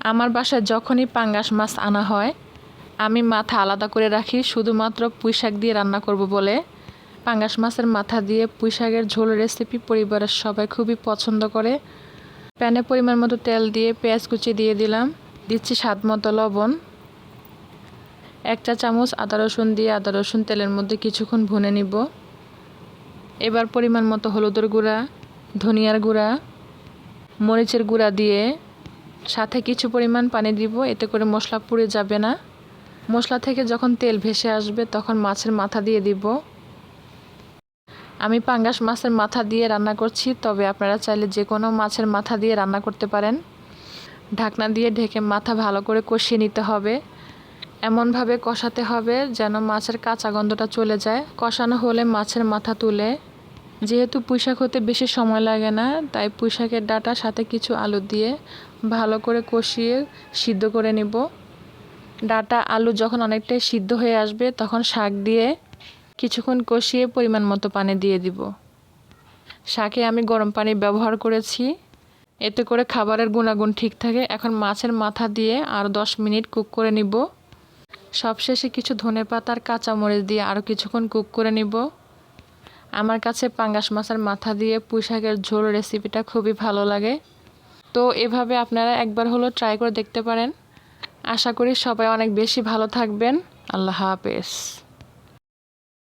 আমার বাসায় যখনই পাঙ্গাস মাছ আনা হয় আমি মাথা আলাদা করে রাখি শুধুমাত্র পুঁইশাক দিয়ে রান্না করব বলে। পাঙ্গাস মাছের মাথা দিয়ে পুঁইশাকের ঝোল রেসিপি পরিবারের সবাই খুবই পছন্দ করে। প্যানে পরিমাণ মতো তেল দিয়ে পেঁয়াজ কুচি দিয়ে দিলাম, দিচ্ছি স্বাদ মতো লবণ, 1 চা চামচ আদা রসুন দিয়ে আদা রসুন তেলের মধ্যে কিছুক্ষণ ভুনে নিব। এবার পরিমাণ মতো হলুদের গুঁড়া, ধনিয়ার গুঁড়া, মরিচের গুঁড়া দিয়ে সাথে কিছু পরিমাণ পানি দিব, এতে করে মশলা পুড়ে যাবে না। মশলা থেকে যখন তেল ভেসে আসবে তখন মাছের মাথা দিয়ে দিব। আমি পাঙ্গাস মাছের মাথা দিয়ে রান্না করছি, তবে আপনারা চাইলে যে কোনো মাছের মাথা দিয়ে রান্না করতে পারেন। ঢাকনা দিয়ে ঢেকে মাথা ভালো করে কষিয়ে নিতে হবে। এমনভাবে কষাতে হবে যেন মাছের কাঁচা গন্ধটা চলে যায়। কষানো হলে মাছের মাথা তুলে, যেহেতু পুঁইশাক হতে বেশি সময় লাগে না তাই পুঁইশাকের ডাঁটা সাথে কিছু আলু দিয়ে ভালো করে কষিয়ে সিদ্ধ করে নিব। ডাঁটা আলু যখন অনেকটাই সিদ্ধ হয়ে আসবে তখন শাক দিয়ে কিছুক্ষণ কষিয়ে পরিমাণ মতো পানি দিয়ে দিব। শাকে আমি গরম পানি ব্যবহার করেছি, এতে করে খাবারের গুণাগুণ ঠিক থাকে। এখন মাছের মাথা দিয়ে আরও 10 মিনিট কুক করে নিব। সবশেষে কিছু ধনেপাতা আর কাঁচামরিচ দিয়ে আরও কিছুক্ষণ কুক করে নিব। আমার কাছে পাঙ্গাস মাছের মাথা দিয়ে পুঁইশাকের ঝোল রেসিপিটা খুবই ভালো লাগে। তো এভাবে আপনারা একবার হলো ট্রাই করে দেখতে পারেন। আশা করি সবাই অনেক বেশি ভালো থাকবেন। আল্লাহ হাফেজ।